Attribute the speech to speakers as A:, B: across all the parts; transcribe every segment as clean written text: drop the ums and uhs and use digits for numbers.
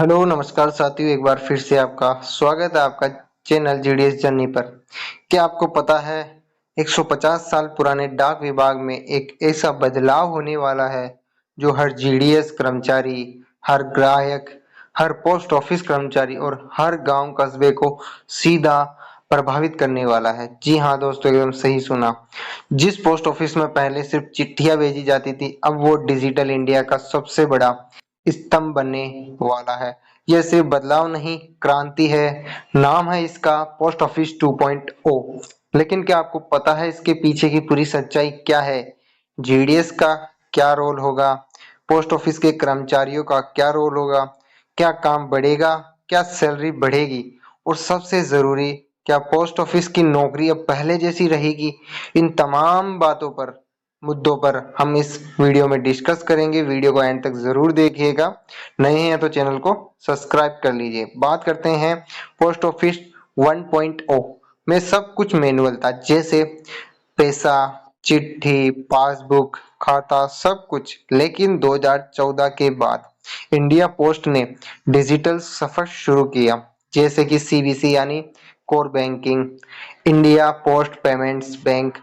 A: Hello नमस्कार साथियों, एक बार फिर से आपका स्वागत है आपका चैनल जीडीएस जर्नी पर। क्या आपको पता है 150 साल पुराने डाक विभाग में एक ऐसा बदलाव होने वाला है जो हर जीडीएस कर्मचारी, हर ग्राहक, हर पोस्ट ऑफिस कर्मचारी और हर गांव कस्बे को सीधा प्रभावित करने वाला है। जी हाँ दोस्तों, एकदम सही सुना। जिस पोस्ट ऑफिस में पहले सिर्फ चिट्ठियां भेजी जाती थी, अब वो डिजिटल इंडिया का सबसे बड़ा स्तंभ बनने वाला है। यह सिर्फ बदलाव नहीं, क्रांति है। नाम है इसका पोस्ट ऑफिस 2.0। लेकिन क्या आपको पता है इसके पीछे की पूरी सच्चाई क्या है? जीडीएस का क्या रोल होगा? पोस्ट ऑफिस के कर्मचारियों का क्या रोल होगा? क्या काम बढ़ेगा? क्या सैलरी बढ़ेगी? और सबसे जरूरी, क्या पोस्ट ऑफिस की नौकरी अब पहले जैसी रहेगी? इन तमाम बातों पर, मुद्दों पर हम इस वीडियो में डिस्कस करेंगे। वीडियो को एंड तक जरूर देखिएगा। नए हैं तो चैनल को सब्सक्राइब कर लीजिए। बात करते हैं पोस्ट ऑफिस 1.0 में। सब कुछ मैनुअल था, जैसे पैसा, चिट्ठी, पासबुक, खाता, सब कुछ। लेकिन 2014 के बाद इंडिया पोस्ट ने डिजिटल सफर शुरू किया, जैसे कि सीबीसी यानी core banking, India post payments bank,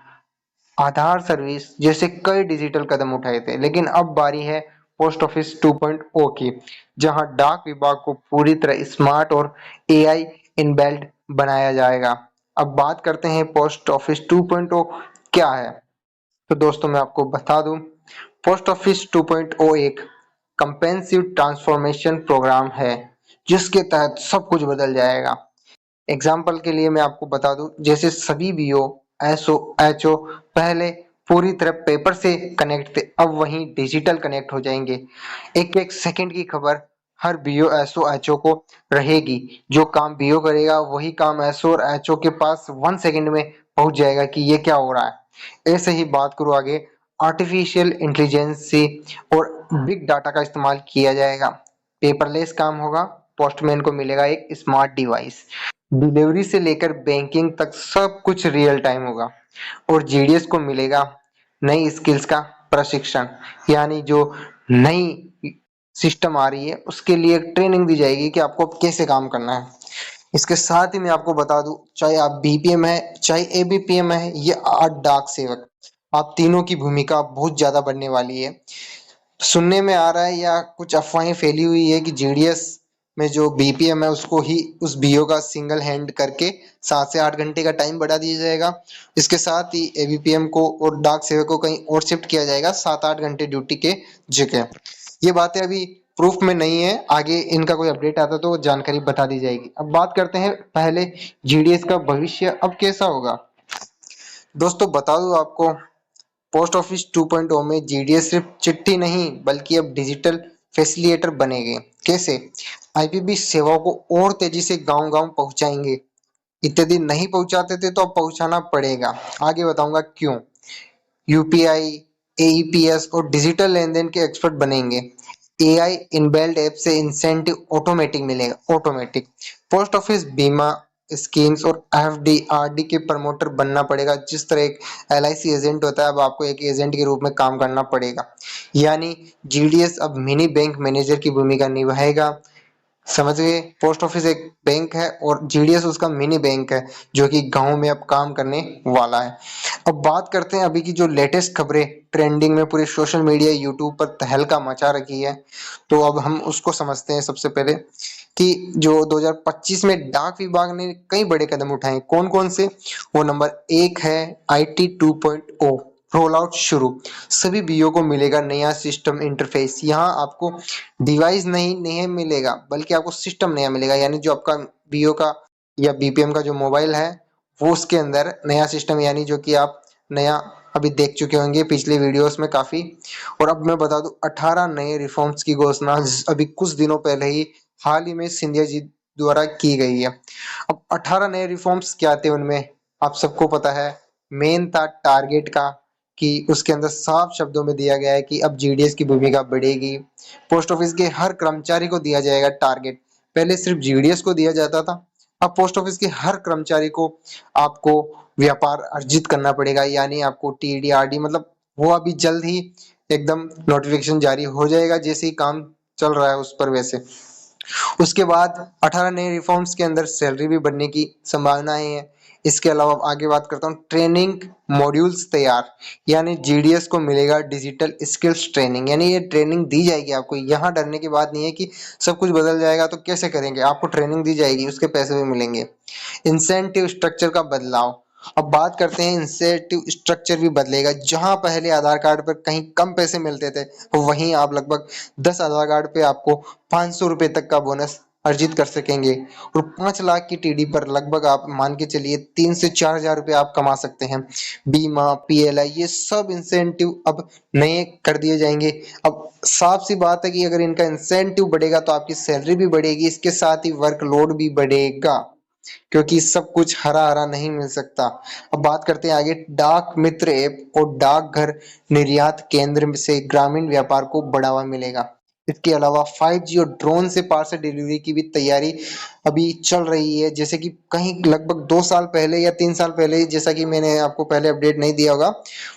A: Aadhaar service जैसे कई डिजिटल कदम उठाए थे। लेकिन अब बारी है पोस्ट ऑफिस 2.0 की, जहां डाक विभाग को पूरी तरह स्मार्ट और एआई इनबिल्ट बनाया जाएगा। अब बात करते हैं पोस्ट ऑफिस 2.0 क्या है। तो दोस्तों मैं आपको बता दूं, पोस्ट ऑफिस 2.0 एक कंप्रेहेंसिव ट्रांसफॉर्मेशन प्रोग्राम है, जिसके तहत सब कुछ बदल जाएगा। एग्जाम्पल के लिए मैं आपको बता दूं, जैसे सभी बीओ, एसओ, एचओ पहले पूरी तरह पेपर से कनेक्ट थे, अब वहीं डिजिटल कनेक्ट हो जाएंगे। एक एक सेकंड की खबर हर बीओ, एसओ, एचओ को रहेगी। जो काम बीओ करेगा वही काम एसओ और एचओ के पास 1 सेकंड में पहुंच जाएगा कि ये क्या हो रहा है। ऐसे ही बात करूं आगे, आर्टिफिशियल इंटेलिजेंसी और बिग डाटा का इस्तेमाल किया जाएगा। पेपरलेस काम होगा, पोस्टमैन को मिलेगा एक स्मार्ट डिवाइस। डिलीवरी से लेकर बैंकिंग तक सब कुछ रियल टाइम होगा। और जीडीएस को मिलेगा नई स्किल्स का प्रशिक्षण, यानी जो नई सिस्टम आ रही है उसके लिए ट्रेनिंग दी जाएगी कि आपको अब कैसे काम करना है। इसके साथ ही मैं आपको बता दूं, चाहे आप बीपीएम है, चाहे एबीपीएम है, ये आठ डाक सेवक, आप तीनों की भूमिका बहुत ज्यादा बढ़ने वाली है। सुनने में आ रहा है या कुछ अफवाहें फैली हुई है कि जीडीएस में जो बीपीएम है उसको ही, उस बीओ का सिंगल हैंड करके 7 से 8 घंटे का टाइम बढ़ा दिया जाएगा। इसके साथ ही एबीपीएम को और डाक सेवक को कहीं और शिफ्ट किया जाएगा 7-8 घंटे ड्यूटी के जगह। ये बातें अभी प्रूफ में नहीं है, आगे इनका कोई अपडेट आता तो जानकारी बता दी जाएगी। अब बात करते हैं पहले जीडीएस का भविष्य अब कैसा होगा। दोस्तों बता दूं आपको, पोस्ट ऑफिस 2.0 में जीडीएस सिर्फ चिट्ठी नहीं बल्कि अब डिजिटल फैसिलिटेटर बनेंगे। कैसे? आईपीबी सेवाओं को और तेजी से गांव-गांव पहुंचाएंगे। इतने दिन नहीं पहुंचाते थे तो अब पहुंचाना पड़ेगा। आगे बताऊंगा क्यों। यूपीआई, एईपीएस और डिजिटल लेन-देन के एक्सपर्ट बनेंगे। एआई इनबिल्ट ऐप से इंसेंटिव ऑटोमेटिक मिलेगा, ऑटोमेटिक। पोस्ट ऑफिस बीमा स्कीम्स और एफडी आरडी के प्रमोटर बनना पड़ेगा। जिस तरह एक एलआईसी एजेंट होता है, अब आपको एक एजेंट के रूप में काम करना पड़ेगा। यानी जीडीएस अब मिनी बैंक मैनेजर की भूमिका निभाएगा। समझ गए? पोस्ट ऑफिस एक बैंक है और जीडीएस उसका मिनी बैंक है, जो कि गांव में अब काम करने वाला है। अब बात करते हैं अभी की जो लेटेस्ट खबरें ट्रेंडिंग में पूरे सोशल मीडिया, यूट्यूब पर तहलका मचा रखी है। तो अब हम उसको समझते हैं। सबसे पहले कि जो 2025 में डाक विभाग ने कई बड़े कदम उठाए, कौन कौन से? वो नंबर एक है आईटी 2.0 रोल आउट शुरू। सभी बीओ को मिलेगा नया सिस्टम इंटरफेस। यहाँ आपको डिवाइस नहीं नहीं मिलेगा, बल्कि आपको सिस्टम नया मिलेगा। यानी जो आपका बीओ का या बीपीएम का जो मोबाइल है, वो उसके अंदर नया सिस्टम, यानी जो कि आप नया अभी देख चुके होंगे पिछले वीडियोस में काफी। और अब मैं बता दूं, 18 नए रिफॉर्म्स की घोषणा अभी कुछ दिनों पहले ही हाल ही में सिंधिया जी द्वारा की गई है। अब 18 नए रिफॉर्म्स क्या थे उनमें, आप सबको पता है। मेन था टारगेट का, कि उसके अंदर साफ शब्दों में दिया गया है कि अब जीडीएस की भूमिका बढ़ेगी। पोस्ट ऑफिस के हर कर्मचारी को दिया जाएगा टारगेट। पहले सिर्फ जीडीएस को दिया जाता था, अब पोस्ट ऑफिस के हर कर्मचारी को आपको व्यापार अर्जित करना पड़ेगा। यानी आपको टीडीआरडी, मतलब वो अभी जल्द ही एकदम नोटिफिकेशन जारी हो जाएगा, जैसे ही काम चल रहा है उस पर। वैसे उसके बाद 18 नए रिफॉर्म्स के अंदर सैलरी भी बढ़ने की संभावनाएं हैं। इसके अलावा आगे बात करता हूँ, ट्रेनिंग मॉड्यूल्स तैयार, यानी जीडीएस को मिलेगा डिजिटल स्किल्स ट्रेनिंग, यानी ये ट्रेनिंग दी जाएगी आपको। यहाँ डरने की बात नहीं है कि सब कुछ बदल जाएगा तो कैसे करेंगे, आपको ट्रेनिंग दी जाएगी, उसके पैसे भी मिलेंगे। इंसेंटिव स्ट्रक्चर का बदलाव, अब बात करते हैं, इंसेंटिव स्ट्रक्चर भी बदलेगा। जहां पहले आधार कार्ड पर कहीं कम पैसे मिलते थे, वहीं आप लगभग 10 आधार कार्ड पे आपको 500 रुपए तक का बोनस अर्जित कर सकेंगे, और 5 लाख की टीडी पर लगभग आप मान के चलिए 3 से 4 हजार रुपए आप कमा सकते हैं। बीमा, पीएलआई, ये सब इंसेंटिव अब नए कर दिए जाएंगे। अब साफ सी बात है कि अगर इनका इंसेंटिव बढ़ेगा तो आपकी सैलरी भी बढ़ेगी, इसके साथ ही वर्कलोड भी बढ़ेगा, क्योंकि सब कुछ हरा हरा नहीं मिल सकता। अब बात करते हैं आगे, डाक मित्र ऐप और डाकघर निर्यात केंद्र से ग्रामीण व्यापार को बढ़ावा मिलेगा। इसके अलावा 5G और ड्रोन से पार्सल डिलीवरी की भी तैयारी अभी चल रही है। जैसे कि कहीं लगभग 2 साल पहले या 3 साल पहले, जैसा कि मैंने आपको पहले अपडेट नहीं दिया होगा,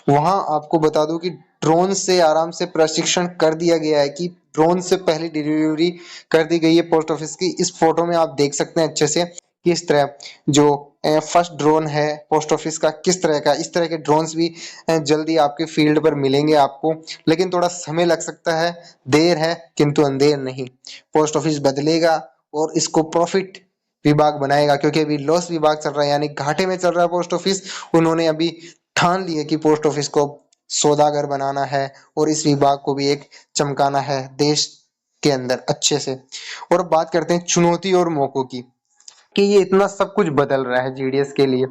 A: वहां आपको बता दूं कि ड्रोन से आराम से प्रशिक्षण कर दिया गया है, कि ड्रोन से पहली डिलीवरी कर दी गई है पोस्ट ऑफिस की। इस फोटो में आप देख सकते हैं अच्छे से किस तरह जो फर्स्ट ड्रोन है पोस्ट ऑफिस का, किस तरह का। इस तरह के ड्रोन्स भी जल्दी आपके फील्ड पर मिलेंगे आपको, लेकिन थोड़ा समय लग सकता है, देर है किंतु अंधेर नहीं। पोस्ट ऑफिस बदलेगा और इसको प्रॉफिट विभाग बनाएगा, क्योंकि अभी लॉस विभाग चल रहा है, यानी घाटे में चल रहा है पोस्ट ऑफिस। उन्होंने अभी ठान ली है कि पोस्ट ऑफिस को सौदागर बनाना है और इस विभाग को भी एक चमकाना है देश के अंदर अच्छे से। और अब बात करते हैं चुनौती और मौकों की, कि ये इतना सब कुछ बदल रहा है जीडीएस के लिए,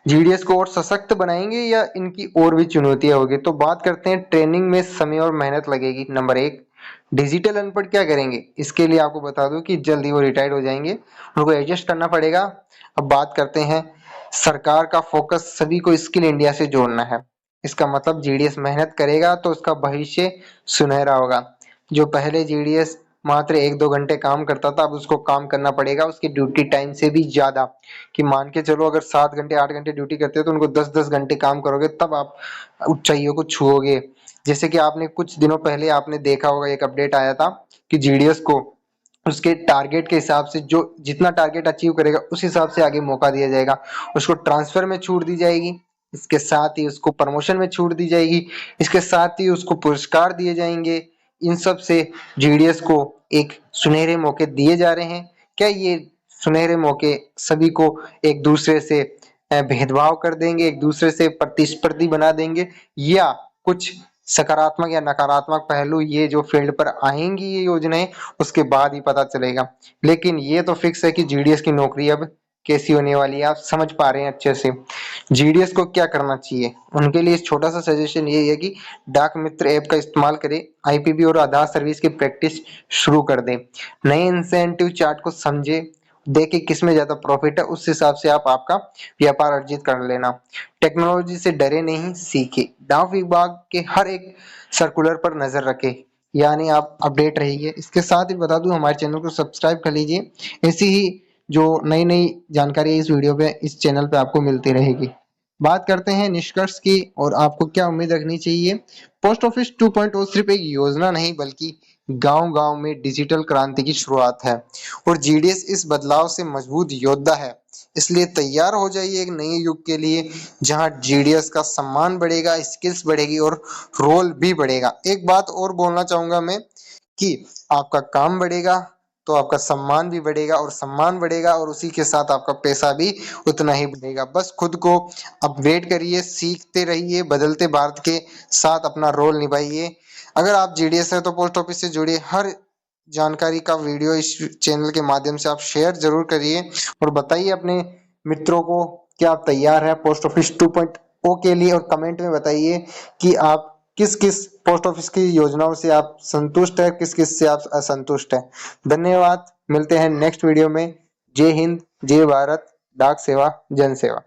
A: जीडीएस को और सशक्त बनाएंगे या इनकी और भी चुनौतियां होगी। तो बात करते हैं, ट्रेनिंग में समय और मेहनत लगेगी। नंबर एक, डिजिटल अनपढ़ क्या करेंगे, इसके लिए आपको बता दूं कि जल्दी वो रिटायर्ड हो जाएंगे, उनको एडजस्ट करना पड़ेगा। अब बात करते हैं, सरकार का फोकस सभी को स्किल इंडिया से जोड़ना है। इसका मतलब जीडीएस मेहनत करेगा तो उसका भविष्य सुनहरा होगा। जो पहले जीडीएस मात्र 1-2 घंटे काम करता था, अब उसको काम करना पड़ेगा उसकी ड्यूटी टाइम से भी ज्यादा, कि मान के चलो अगर 7 घंटे 8 घंटे ड्यूटी करते हो तो उनको 10-10 घंटे काम करोगे, तब आप ऊंचाइयों को छुओगे। जैसे कि आपने कुछ दिनों पहले आपने देखा होगा, एक अपडेट आया था कि जीडीएस को उसके टारगेट के हिसाब से, जो जितना टारगेट अचीव करेगा उस हिसाब से आगे मौका दिया जाएगा, उसको ट्रांसफर में छूट दी जाएगी, इसके साथ ही उसको प्रमोशन में छूट दी जाएगी, इसके साथ ही उसको पुरस्कार दिए जाएंगे। इन सब से जीडीएस को एक सुनहरे मौके दिए जा रहे हैं। क्या ये सुनहरे मौके सभी को एक दूसरे से भेदभाव कर देंगे, एक दूसरे से प्रतिस्पर्धी बना देंगे, या कुछ सकारात्मक या नकारात्मक पहलू ये जो फील्ड पर आएंगी ये योजनाएं, उसके बाद ही पता चलेगा। लेकिन ये तो फिक्स है कि जीडीएस की नौकरी अब कैसी होने वाली है, आप समझ पा रहे हैं अच्छे से। जीडीएस को क्या करना चाहिए, उनके लिए छोटा सा सजेशन ये है कि डाक मित्र ऐप का इस्तेमाल करें, आईपीबी और आधार सर्विस की प्रैक्टिस शुरू कर दें, नए इंसेंटिव चार्ट को समझे, देखे किसमें ज्यादा प्रॉफिट है, उस हिसाब से आप आपका व्यापार अर्जित कर लेना। टेक्नोलॉजी से डरे नहीं, सीखे। डाक विभाग के हर एक सर्कुलर पर नजर रखे, यानी आप अपडेट रहिए। इसके साथ ही बता दूं, हमारे चैनल को सब्सक्राइब कर लीजिए, ऐसी ही जो नई नई जानकारी इस वीडियो पे इस चैनल पे आपको मिलती रहेगी। बात करते हैं निष्कर्ष की, और आपको क्या उम्मीद रखनी चाहिए। पोस्ट ऑफिस 2.0 सिर्फ एक योजना नहीं बल्कि गांव गांव में डिजिटल क्रांति की शुरुआत है, और जीडीएस इस बदलाव से मजबूत योद्धा है। इसलिए तैयार हो जाइए एक नए युग के लिए, जहां जीडीएस का सम्मान बढ़ेगा, स्किल्स बढ़ेगी और रोल भी बढ़ेगा। एक बात और बोलना चाहूंगा मैं, कि आपका काम बढ़ेगा तो आपका सम्मान भी बढ़ेगा, और सम्मान बढ़ेगा और उसी के साथ आपका पैसा भी उतना ही बढ़ेगा। बस खुद को अपग्रेड करिए, सीखते रहिए, बदलते भारत के साथ अपना रोल निभाइए। अगर आप जीडीएस है तो पोस्ट ऑफिस से जुड़े हर जानकारी का वीडियो इस चैनल के माध्यम से आप शेयर जरूर करिए, और बताइए अपने मित्रों को कि आप तैयार है पोस्ट ऑफिस 2.0 के लिए, और कमेंट में बताइए कि आप किस किस पोस्ट ऑफिस की योजनाओं से आप संतुष्ट है, किस किस से आप असंतुष्ट है। धन्यवाद, मिलते हैं नेक्स्ट वीडियो में। जय हिंद, जय भारत, डाक सेवा जन सेवा।